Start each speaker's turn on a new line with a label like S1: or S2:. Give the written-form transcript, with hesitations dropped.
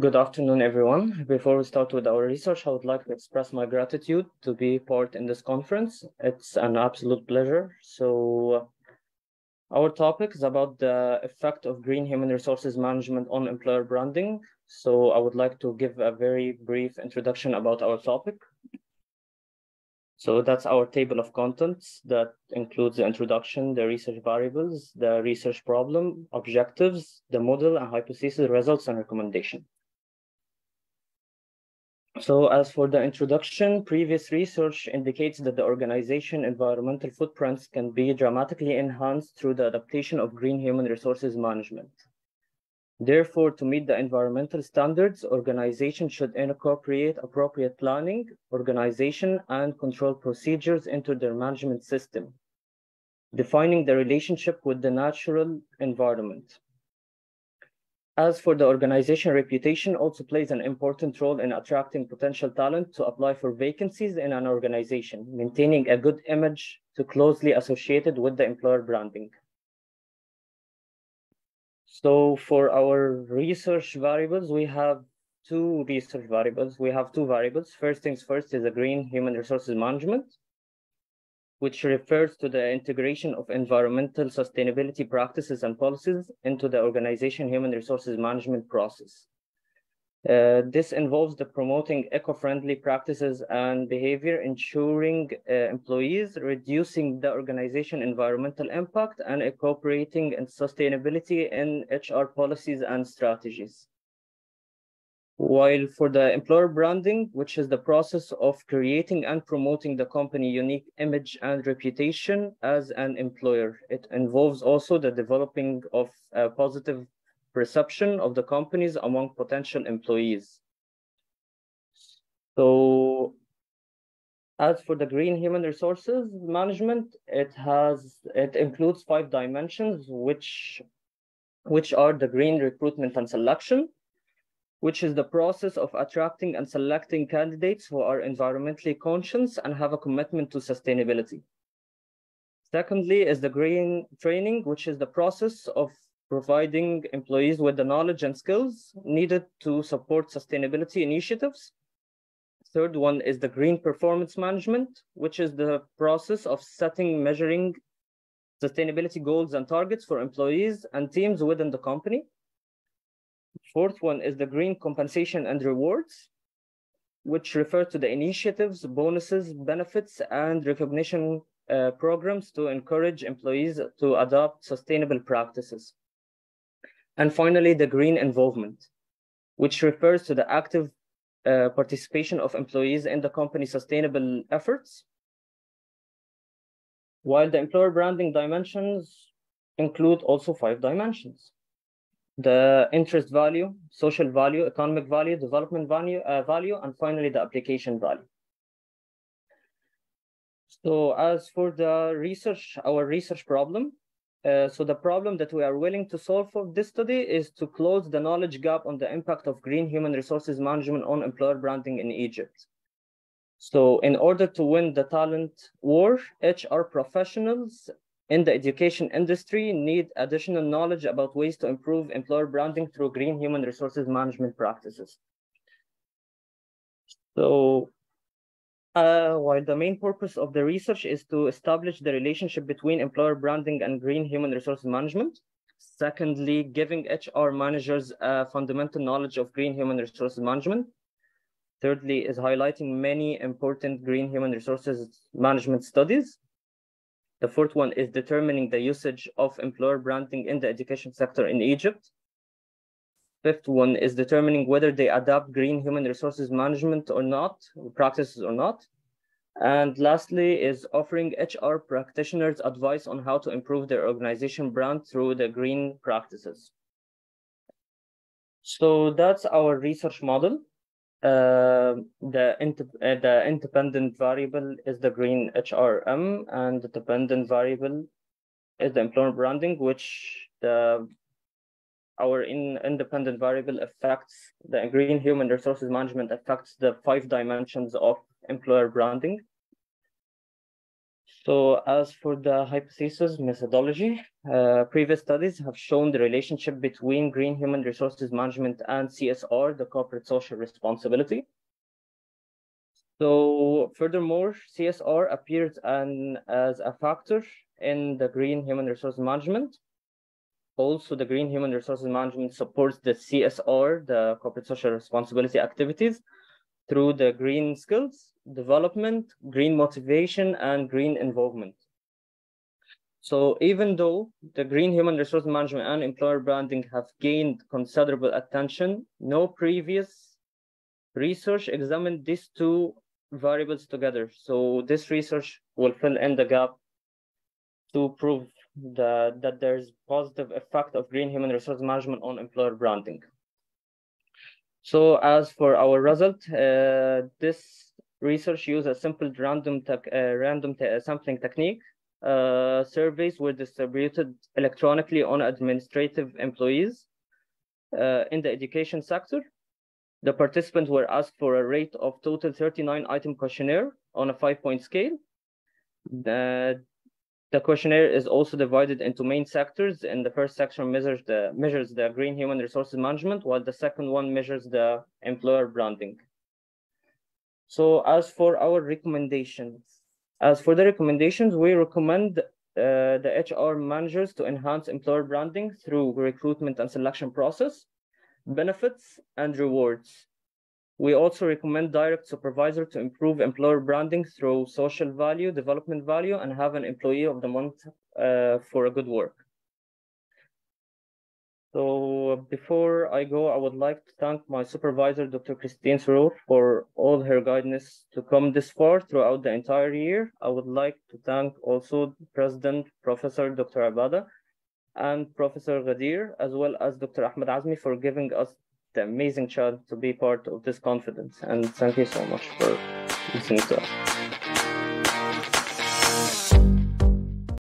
S1: Good afternoon, everyone. Before we start with our research, I would like to express my gratitude to be part in this conference. It's an absolute pleasure. Our topic is about the effect of green human resources management on employer branding. So I would like to give a very brief introduction about our topic. So that's our table of contents that includes the introduction, the research variables, the research problem, objectives, the model and hypothesis, results, and recommendation. So as for the introduction, previous research indicates that the organization environmental footprints can be dramatically enhanced through the adaptation of green human resources management. Therefore, to meet the environmental standards, organizations should incorporate appropriate planning, organization, and control procedures into their management system, defining the relationship with the natural environment. As for the organization, reputation also plays an important role in attracting potential talent to apply for vacancies in an organization, maintaining a good image to closely associated with the employer branding. So for our research variables, we have two research variables. We have two variables. First things first is the green human resources management, which refers to the integration of environmental sustainability practices and policies into the organization human resources management process. This involves the promoting eco-friendly practices and behavior, ensuring employees reducing the organization environmental impact and incorporating sustainability in HR policies and strategies. While for the employer branding, which is the process of creating and promoting the company unique image and reputation as an employer, it involves also the developing of a positive perception of the companies among potential employees. So as for the green human resources management, it includes 5 dimensions, which are the green recruitment and selection, which is the process of attracting and selecting candidates who are environmentally conscious and have a commitment to sustainability. Secondly is the green training, which is the process of providing employees with the knowledge and skills needed to support sustainability initiatives. Third one is the green performance management, which is the process of setting, measuring sustainability goals and targets for employees and teams within the company. Fourth one is the green compensation and rewards, which refer to the initiatives, bonuses, benefits, and recognition programs to encourage employees to adopt sustainable practices. And finally, the green involvement, which refers to the active participation of employees in the company's sustainable efforts. While the employer branding dimensions include also 5 dimensions: the interest value, social value, economic value, development value, and finally the application value. So as for the research, our research problem, so the problem that we are willing to solve for this study is to close the knowledge gap on the impact of green human resources management on employer branding in Egypt. So in order to win the talent war, HR professionals in the education industry need additional knowledge about ways to improve employer branding through green human resources management practices. So while the main purpose of the research is to establish the relationship between employer branding and green human resources management, secondly, giving HR managers a fundamental knowledge of green human resources management. Thirdly, is highlighting many important green human resources management studies. The fourth one is determining the usage of employer branding in the education sector in Egypt. Fifth one is determining whether they adopt green human resources management or not, practices or not. And lastly is offering HR practitioners advice on how to improve their organization brand through the green practices. So that's our research model. The independent variable is the green HRM, and the dependent variable is the employer branding, which our independent variable affects the green human resources management affects the 5 dimensions of employer branding. So as for the hypothesis methodology, previous studies have shown the relationship between green human resources management and CSR, the corporate social responsibility. So furthermore, CSR appears as a factor in the green human resources management. Also, the green human resources management supports the CSR, the corporate social responsibility activities, through the green skills development, green motivation, and green involvement. So even though the green human resource management and employer branding have gained considerable attention, no previous research examined these two variables together. So this research will fill in the gap to prove that there's positive effect of green human resource management on employer branding. So as for our result, this research used a simple random sampling technique. Surveys were distributed electronically on administrative employees in the education sector. The participants were asked for a rate of total 39-item questionnaire on a 5-point scale. The questionnaire is also divided into main sectors. In the first section measures the green human resources management, while the second one measures the employer branding. So as for our recommendations, we recommend the HR managers to enhance employer branding through recruitment and selection process, benefits, and rewards. We also recommend direct supervisor to improve employer branding through social value, development value, and have an employee of the month for a good work. So before I go, I would like to thank my supervisor, Dr. Christine Srour, for all her guidance to come this far throughout the entire year. I would like to thank also President, Professor Dr. Abada, and Professor Ghadir, as well as Dr. Ahmed Azmi, for giving us the amazing chance to be part of this conference. And thank you so much for listening to us.